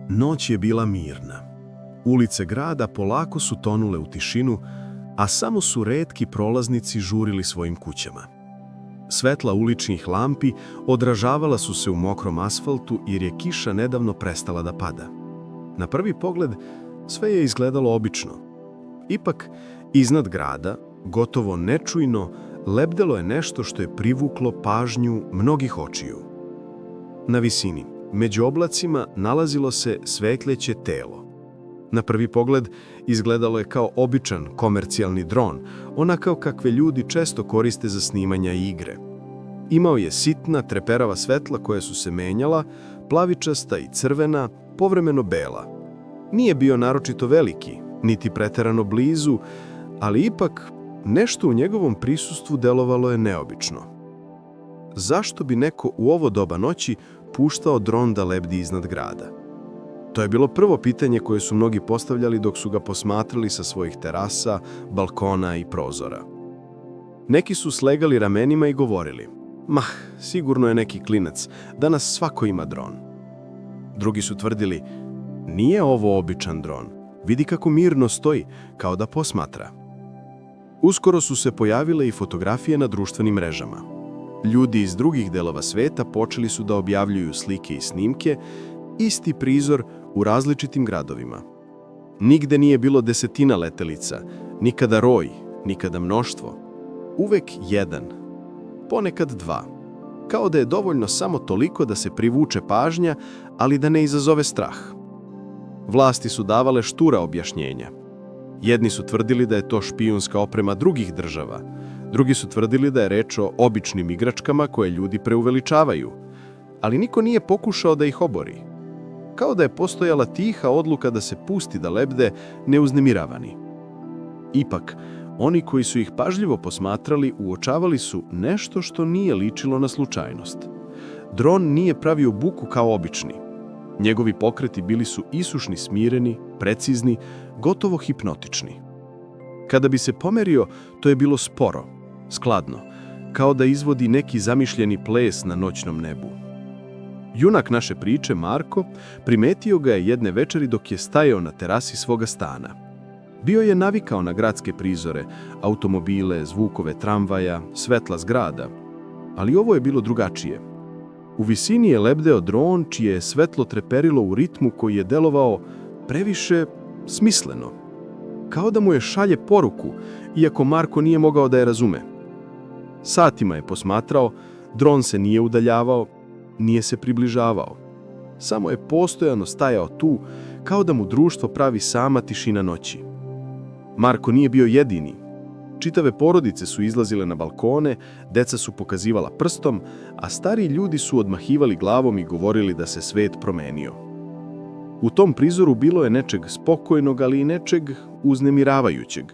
Noć je bila mirna. Ulice grada polako su tonule u tišinu, a samo su retki prolaznici žurili svojim kućama. Svetla uličnih lampi odražavala su se u mokrom asfaltu jer je kiša nedavno prestala da pada. Na prvi pogled sve je izgledalo obično. Ipak, iznad grada, gotovo nečujno, lebdelo je nešto što je privuklo pažnju mnogih očiju. Na visini, među oblacima, nalazilo se svetljeće telo. Na prvi pogled izgledalo je kao običan komercijalni dron, onakav kakve ljudi često koriste za snimanja i igre. Imao je sitna, treperava svetla koja su se menjala, plavičasta i crvena, povremeno bela. Nije bio naročito veliki, niti preterano blizu, ali ipak nešto u njegovom prisustvu delovalo je neobično. Zašto bi neko u ovo doba noći puštao dron da lebdi iznad grada? To je bilo prvo pitanje koje su mnogi postavljali dok su ga posmatrali sa svojih terasa, balkona i prozora. Neki su slegali ramenima i govorili: "Mah, sigurno je neki klinac, danas svako ima dron." Drugi su tvrdili: "Nije ovo običan dron, vidi kako mirno stoji, kao da posmatra." Uskoro su se pojavile i fotografije na društvenim mrežama. Ljudi iz drugih delova sveta počeli su da objavljuju slike i snimke, isti prizor u različitim gradovima. Nigde nije bilo desetina letelica, nikada roj, nikada mnoštvo. Uvek jedan, ponekad dva. Kao da je dovoljno samo toliko da se privuče pažnja, ali da ne izazove strah. Vlasti su davale štura objašnjenja. Jedni su tvrdili da je to špijunska oprema drugih država, drugi su tvrdili da je reč o običnim igračkama koje ljudi preuveličavaju, ali niko nije pokušao da ih obori. Kao da je postojala tiha odluka da se pusti da lebde neuznemiravani. Ipak, oni koji su ih pažljivo posmatrali uočavali su nešto što nije ličilo na slučajnost. Dron nije pravio buku kao obični. Njegovi pokreti bili su isušni, smireni, precizni, gotovo hipnotični. Kada bi se pomerio, to je bilo sporo, skladno, kao da izvodi neki zamišljeni ples na noćnom nebu. Junak naše priče, Marko, primetio ga je jedne večeri dok je stajao na terasi svoga stana. Bio je navikao na gradske prizore, automobile, zvukove tramvaja, svetla zgrada, ali ovo je bilo drugačije. U visini je lebdeo dron čije je svetlo treperilo u ritmu koji je delovao previše smisleno. Kao da mu je šalje poruku, iako Marko nije mogao da je razume. Satima je posmatrao, dron se nije udaljavao, nije se približavao. Samo je postojano stajao tu, kao da mu društvo pravi sama tišina noći. Marko nije bio jedini. Čitave porodice su izlazile na balkone, deca su pokazivala prstom, a stariji ljudi su odmahivali glavom i govorili da se svet promenio. U tom prizoru bilo je nečeg spokojnog, ali i nečeg uznemiravajućeg.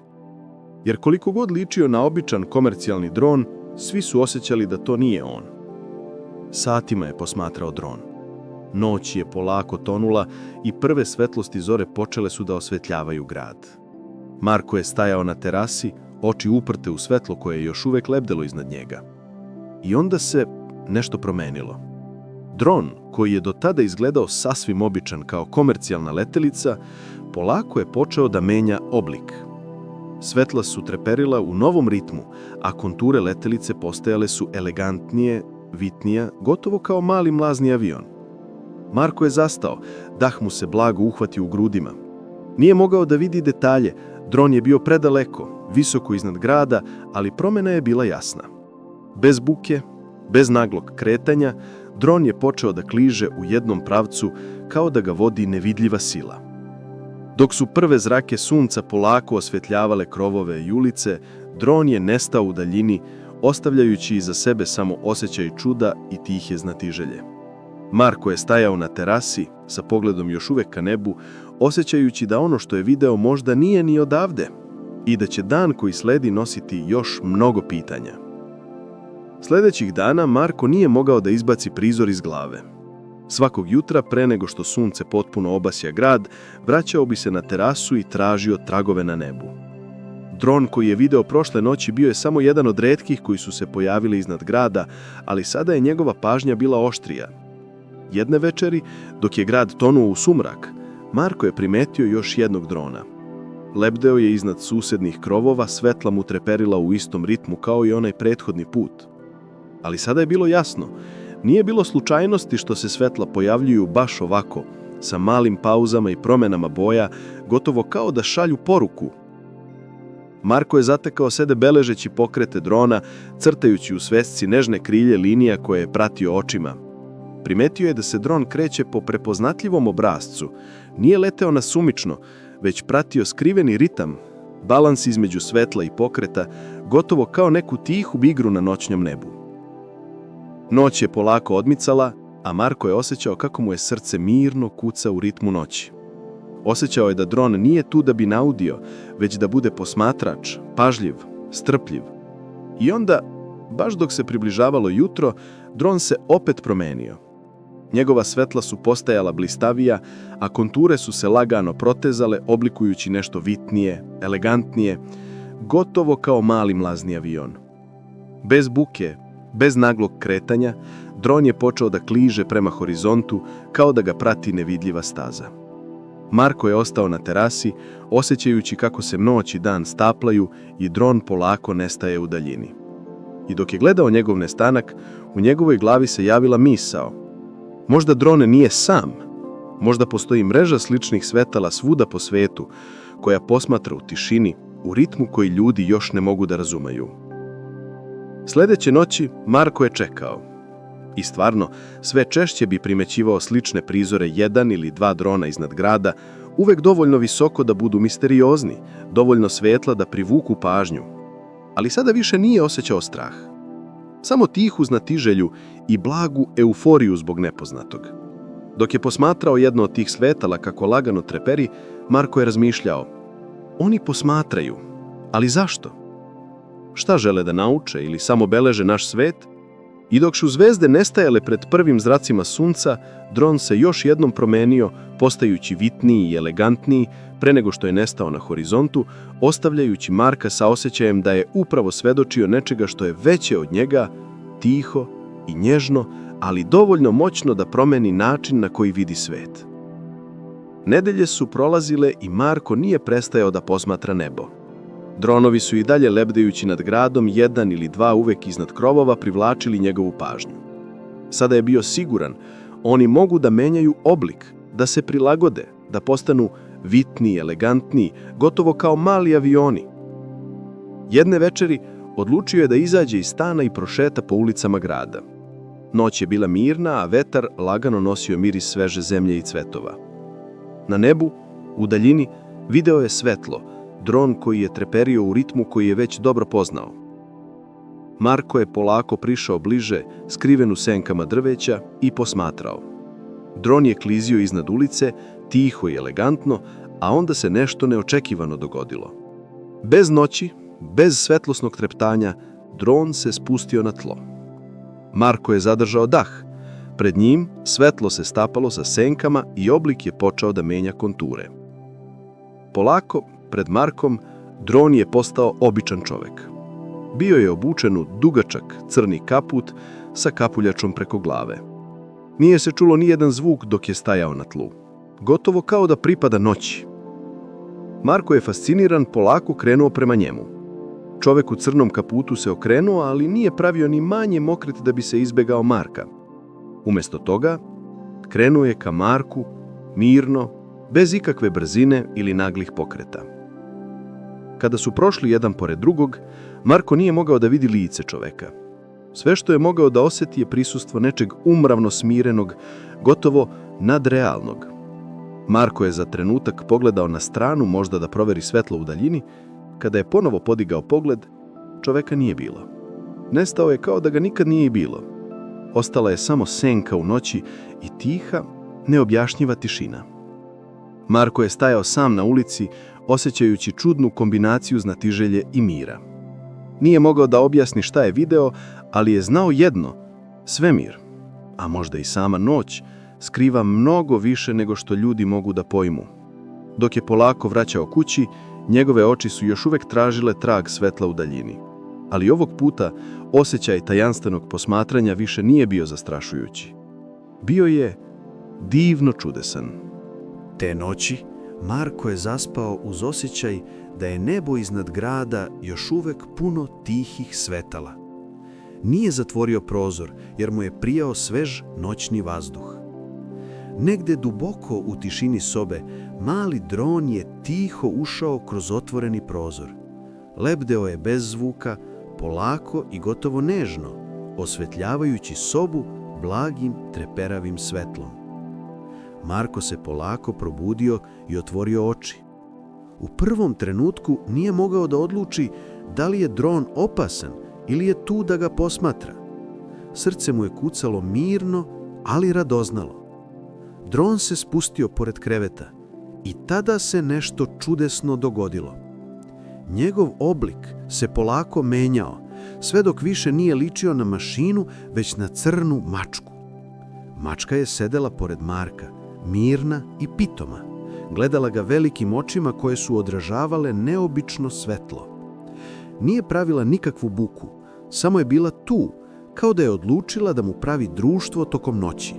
Jer koliko god ličio na običan komercijalni dron, svi su osjećali da to nije on. Satima je posmatrao dron. Noć je polako tonula i prve svetlosti zore počele su da osvetljavaju grad. Marko je stajao na terasi, oči uprte u svetlo koje je još uvek lebdelo iznad njega. I onda se nešto promenilo. Dron, koji je do tada izgledao sasvim običan kao komercijalna letelica, polako je počeo da menja oblik. Svetla su treperila u novom ritmu, a konture letelice postajale su elegantnije, vitnija, gotovo kao mali mlazni avion. Marko je zastao, dah mu se blago uhvatio u grudima. Nije mogao da vidi detalje, dron je bio predaleko, visoko iznad grada, ali promena je bila jasna. Bez buke, bez naglog kretanja, dron je počeo da kliže u jednom pravcu kao da ga vodi nevidljiva sila. Dok su prve zrake sunca polako osvetljavale krovove i ulice, dron je nestao u daljini, ostavljajući iza sebe samo osjećaj čuda i tihe znatiželje. Marko je stajao na terasi, sa pogledom još uvek ka nebu, osjećajući da ono što je video možda nije ni odavde i da će dan koji sledi nositi još mnogo pitanja. Sledećih dana Marko nije mogao da izbaci prizor iz glave. Svakog jutra, pre nego što sunce potpuno obasja grad, vraćao bi se na terasu i tražio tragove na nebu. Dron koji je video prošle noći bio je samo jedan od retkih koji su se pojavili iznad grada, ali sada je njegova pažnja bila oštrija. Jedne večeri, dok je grad tonuo u sumrak, Marko je primetio još jednog drona. Lebdeo je iznad susednih krovova, svetla mu treperila u istom ritmu kao i onaj prethodni put. Ali sada je bilo jasno, nije bilo slučajnosti što se svetla pojavljuju baš ovako, sa malim pauzama i promenama boja, gotovo kao da šalju poruku. Marko je zatekao sebe beležeći pokrete drona, crtajući u svesci nežne krilje linija koje je pratio očima. Primetio je da se dron kreće po prepoznatljivom obrascu, nije leteo nasumično, već pratio skriveni ritam, balans između svetla i pokreta, gotovo kao neku tihu igru na noćnom nebu. Noć je polako odmicala, a Marko je osjećao kako mu je srce mirno kuca u ritmu noći. Osjećao je da dron nije tu da bi naudio, već da bude posmatrač, pažljiv, strpljiv. I onda, baš dok se približavalo jutro, dron se opet promenio. Njegova svetla su postajala blistavija, a konture su se lagano protezale, oblikujući nešto vitnije, elegantnije, gotovo kao mali mlazni avion. Bez buke, bez naglog kretanja, dron je počeo da kliže prema horizontu kao da ga prati nevidljiva staza. Marko je ostao na terasi, osjećajući kako se noć i dan staplaju i dron polako nestaje u daljini. I dok je gledao njegov nestanak, u njegovoj glavi se javila misao. Možda dron nije sam, možda postoji mreža sličnih svetala svuda po svetu, koja posmatra u tišini, u ritmu koji ljudi još ne mogu da razumeju. Sledeće noći Marko je čekao. I stvarno, sve češće bi primećivao slične prizore jedan ili dva drona iznad grada, uvek dovoljno visoko da budu misteriozni, dovoljno svetla da privuku pažnju. Ali sada više nije osjećao strah. Samo tihu znatiželju i blagu euforiju zbog nepoznatog. Dok je posmatrao jedno od tih svetala kako lagano treperi, Marko je razmišljao. Oni posmatraju, ali zašto? Šta žele da nauče ili samo beleže naš svet? I dok su zvezde nestajale pred prvim zracima sunca, dron se još jednom promenio, postajući vitniji i elegantniji, pre nego što je nestao na horizontu, ostavljajući Marka sa osjećajem da je upravo svedočio nečega što je veće od njega, tiho i nježno, ali dovoljno moćno da promeni način na koji vidi svet. Nedelje su prolazile i Marko nije prestajao da posmatra nebo. Dronovi su i dalje lebdejući nad gradom, jedan ili dva uvek iznad krovova privlačili njegovu pažnju. Sada je bio siguran, oni mogu da menjaju oblik, da se prilagode, da postanu vitniji, elegantniji, gotovo kao mali avioni. Jedne večeri odlučio je da izađe iz stana i prošeta po ulicama grada. Noć je bila mirna, a vetar lagano nosio miris sveže zemlje i cvetova. Na nebu, u daljini, video je svetlo, dron koji je treperio u ritmu koji je već dobro poznao. Marko je polako prišao bliže, skriven u senkama drveća, i posmatrao. Dron je klizio iznad ulice, tiho i elegantno, a onda se nešto neočekivano dogodilo. Bez noći, bez svetlosnog treptanja, dron se spustio na tlo. Marko je zadržao dah. Pred njim svetlo se stapalo sa senkama i oblik je počeo da menja konture. Polako, pred Markom, dron je postao običan čovek. Bio je obučen u dugačak crni kaput sa kapuljačom preko glave. Nije se čulo ni jedan zvuk dok je stajao na tlu. Gotovo kao da pripada noći. Marko je fasciniran polako krenuo prema njemu. Čovek u crnom kaputu se okrenuo, ali nije pravio ni manje mokret da bi se izbegao Marka. Umesto toga, krenuo je ka Marku, mirno, bez ikakve brzine ili naglih pokreta. Kada su prošli jedan pored drugog, Marko nije mogao da vidi lice čoveka. Sve što je mogao da osjeti je prisustvo nečeg umravno smirenog, gotovo nadrealnog. Marko je za trenutak pogledao na stranu, možda da proveri svetlo u daljini. Kada je ponovo podigao pogled, čoveka nije bilo. Nestao je kao da ga nikad nije i bilo. Ostala je samo senka u noći i tiha, neobjašnjiva tišina. Marko je stajao sam na ulici, osjećajući čudnu kombinaciju znatiželje i mira. Nije mogao da objasni šta je video, ali je znao jedno: svemir, a možda i sama noć, skriva mnogo više nego što ljudi mogu da pojmu. Dok je polako vraćao kući, njegove oči su još uvek tražile trag svetla u daljini. Ali ovog puta osjećaj tajanstvenog posmatranja više nije bio zastrašujući. bio je divno čudesan. Te noći Marko je zaspao uz osjećaj da je nebo iznad grada još uvek puno tihih svetala. Nije zatvorio prozor jer mu je prijao svež noćni vazduh. Negde duboko u tišini sobe mali dron je tiho ušao kroz otvoreni prozor. Lebdeo je bez zvuka, polako i gotovo nežno, osvetljavajući sobu blagim treperavim svetlom. Marko se polako probudio i otvorio oči. U prvom trenutku nije mogao da odluči da li je dron opasan ili je tu da ga posmatra. Srce mu je kucalo mirno, ali radoznalo. Dron se spustio pored kreveta i tada se nešto čudesno dogodilo. Njegov oblik se polako menjao, sve dok više nije ličio na mašinu, već na crnu mačku. Mačka je sedela pored Marka, mirna i pitoma. Gledala ga velikim očima koje su odražavale neobično svetlo. Nije pravila nikakvu buku, samo je bila tu, kao da je odlučila da mu pravi društvo tokom noći.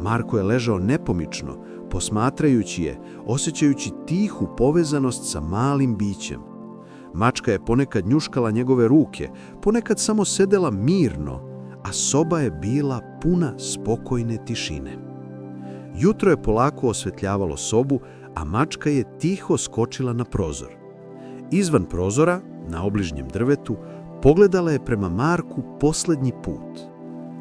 Marko je ležao nepomično, posmatrajući je, osjećajući tihu povezanost sa malim bićem. Mačka je ponekad njuškala njegove ruke, ponekad samo sedela mirno, a soba je bila puna spokojne tišine. Jutro je polako osvetljavalo sobu, a mačka je tiho skočila na prozor. Izvan prozora, na obližnjem drvetu, pogledala je prema Marku poslednji put.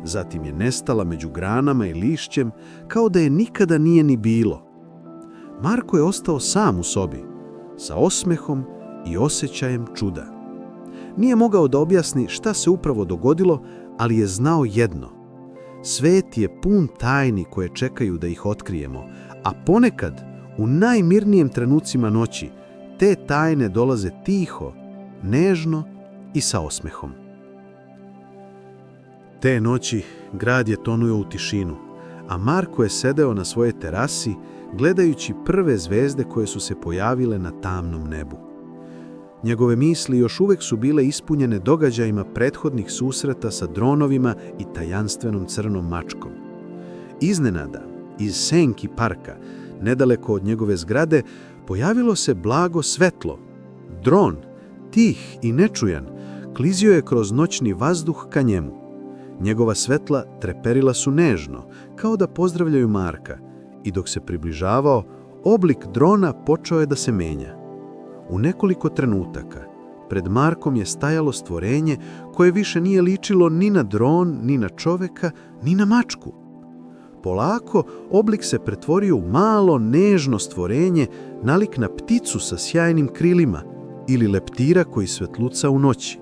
Zatim je nestala među granama i lišćem, kao da je nikada nije ni bilo. Marko je ostao sam u sobi, sa osmehom i osjećajem čuda. Nije mogao da objasni šta se upravo dogodilo, ali je znao jedno. Svet je pun tajni koje čekaju da ih otkrijemo, a ponekad, u najmirnijem trenucima noći, te tajne dolaze tiho, nežno i sa osmehom. Te noći grad je tonuo u tišinu, a Marko je sedeo na svojoj terasi gledajući prve zvezde koje su se pojavile na tamnom nebu. Njegove misli još uvek su bile ispunjene događajima prethodnih susreta sa dronovima i tajanstvenom crnom mačkom. Iznenada, iz senki parka, nedaleko od njegove zgrade, pojavilo se blago svetlo. Dron, tih i nečujan, klizio je kroz noćni vazduh ka njemu. Njegova svetla treperila su nežno, kao da pozdravljaju Marka, i dok se približavao, oblik drona počeo je da se menja. U nekoliko trenutaka pred Markom je stajalo stvorenje koje više nije ličilo ni na dron, ni na čoveka, ni na mačku. Polako oblik se pretvorio u malo, nežno stvorenje, nalik na pticu sa sjajnim krilima ili leptira koji svetluca u noći.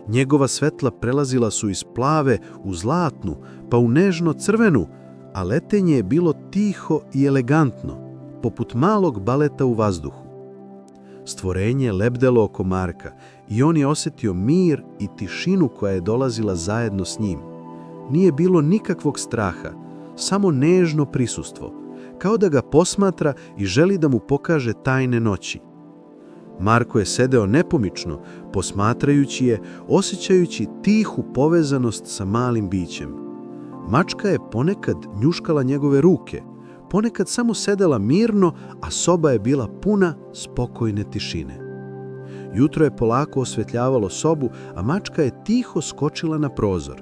Njegova svetla prelazila su iz plave u zlatnu, pa u nežno crvenu, a letenje je bilo tiho i elegantno, poput malog baleta u vazduhu. Stvorenje je lebdelo oko Marka i on je osjetio mir i tišinu koja je dolazila zajedno s njim. Nije bilo nikakvog straha, samo nežno prisustvo, kao da ga posmatra i želi da mu pokaže tajne noći. Marko je sedeo nepomično, posmatrajući je, osjećajući tihu povezanost sa malim bićem. Mačka je ponekad njuškala njegove ruke, ponekad samo sedela mirno, a soba je bila puna spokojne tišine. Jutro je polako osvetljavalo sobu, a mačka je tiho skočila na prozor.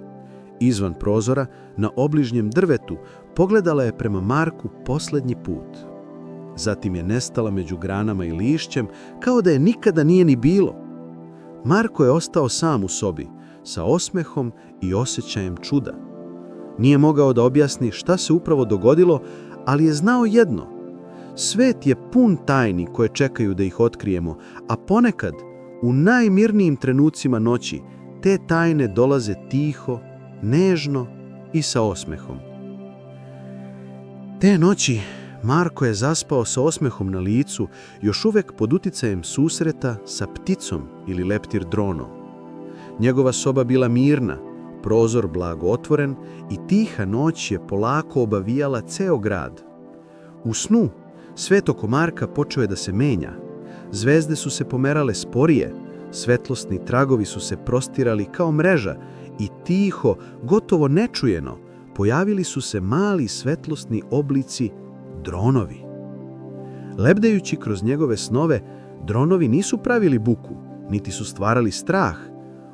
Izvan prozora, na obližnjem drvetu, pogledala je prema Marku poslednji put. Zatim je nestala među granama i lišćem, kao da je nikada nije ni bilo. Marko je ostao sam u sobi, sa osmehom i osjećajem čuda. Nije mogao da objasni šta se upravo dogodilo, ali je znao jedno. Svet je pun tajni koje čekaju da ih otkrijemo, a ponekad, u najmirnijim trenucima noći, te tajne dolaze tiho, nežno i sa osmehom. Te noći Marko je zaspao sa osmehom na licu, još uvek pod uticajem susreta sa pticom ili leptir dronom. Njegova soba bila mirna, prozor blago otvoren i tiha noć je polako obavijala ceo grad. U snu svet oko Marka počeo je da se menja. Zvezde su se pomerale sporije, svetlosni tragovi su se prostirali kao mreža i tiho, gotovo nečujeno, pojavili su se mali svetlosni oblici, dronovi. Lebdajući kroz njegove snove, dronovi nisu pravili buku, niti su stvarali strah.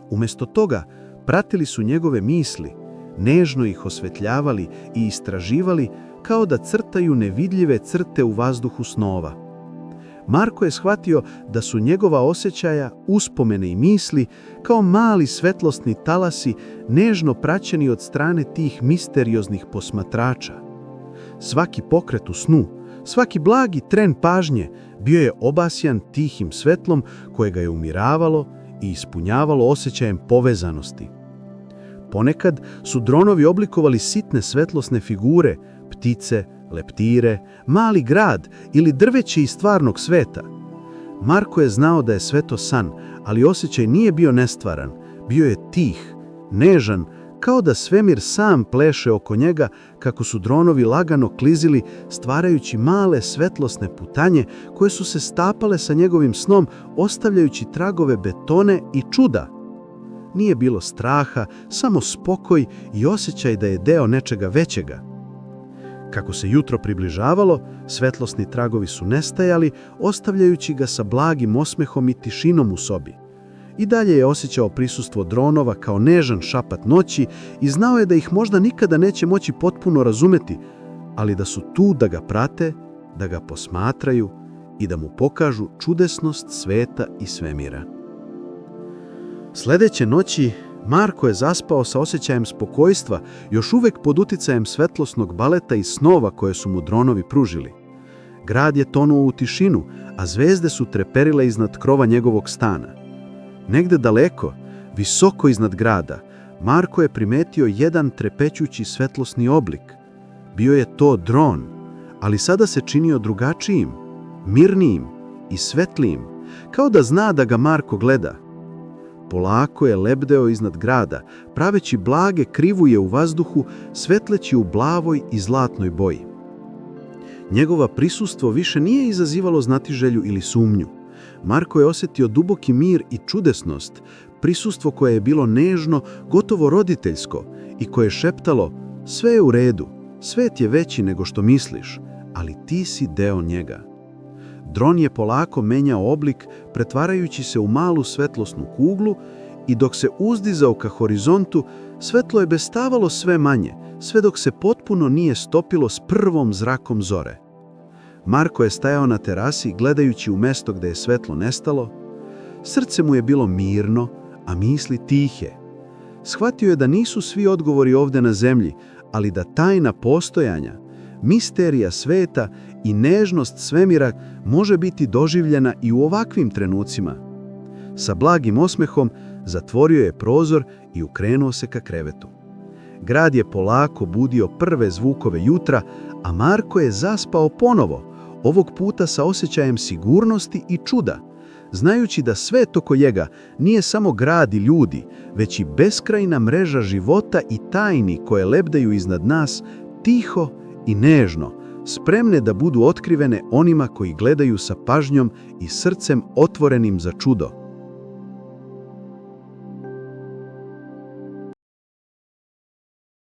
Umjesto toga, pratili su njegove misli, nežno ih osvetljavali i istraživali kao da crtaju nevidljive crte u vazduhu snova. Marko je shvatio da su njegova osjećaja, uspomene i misli kao mali svetlosni talasi nežno praćeni od strane tih misterioznih posmatrača. Svaki pokret u snu, svaki blagi tren pažnje bio je obasjan tihim svetlom koje ga je umiravalo i ispunjavalo osjećajem povezanosti. Ponekad su dronovi oblikovali sitne svetlosne figure, ptice, leptire, mali grad ili drveće iz stvarnog sveta. Marko je znao da je sve to san, ali osjećaj nije bio nestvaran, bio je tih, nežan, kao da svemir sam pleše oko njega kako su dronovi lagano klizili stvarajući male svetlosne putanje koje su se stapale sa njegovim snom ostavljajući tragove betone i čuda. Nije bilo straha, samo spokoj i osjećaj da je deo nečega većega. Kako se jutro približavalo, svetlosni tragovi su nestajali, ostavljajući ga sa blagim osmehom i tišinom u sobi. I dalje je osjećao prisustvo dronova kao nežan šapat noći i znao je da ih možda nikada neće moći potpuno razumeti, ali da su tu da ga prate, da ga posmatraju i da mu pokažu čudesnost sveta i svemira. Sledeće noći Marko je zaspao sa osjećajem spokojstva, još uvek pod uticajem svetlosnog baleta i snova koje su mu dronovi pružili. Grad je tonuo u tišinu, a zvezde su treperile iznad krova njegovog stana. Negde daleko, visoko iznad grada, Marko je primetio jedan trepećući svetlosni oblik. Bio je to dron, ali sada se činio drugačijim, mirnijim i svetlijim, kao da zna da ga Marko gleda. Polako je lebdeo iznad grada, praveći blage krivuje u vazduhu, svetleći u blavoj i zlatnoj boji. Njegovo prisustvo više nije izazivalo znatiželju ili sumnju. Marko je osjetio duboki mir i čudesnost, prisustvo koje je bilo nežno, gotovo roditeljsko i koje je šeptalo: sve je u redu, svet je veći nego što misliš, ali ti si deo njega. Dron je polako menjao oblik, pretvarajući se u malu svetlosnu kuglu i dok se uzdizao ka horizontu, svetlo je bestavalo sve manje, sve dok se potpuno nije stopilo s prvom zrakom zore. Marko je stajao na terasi gledajući u mesto gde je svetlo nestalo. Srce mu je bilo mirno, a misli tihe. Shvatio je da nisu svi odgovori ovde na zemlji, ali da tajna postojanja, misterija sveta i nežnost svemira može biti doživljena i u ovakvim trenucima. Sa blagim osmehom zatvorio je prozor i ukrenuo se ka krevetu. Grad je polako budio prve zvukove jutra, a Marko je zaspao ponovo, ovog puta sa osjećajem sigurnosti i čuda, znajući da svet oko njega nije samo grad i ljudi, već i beskrajna mreža života i tajni koje lebdaju iznad nas, tiho i nežno, spremne da budu otkrivene onima koji gledaju sa pažnjom i srcem otvorenim za čudo.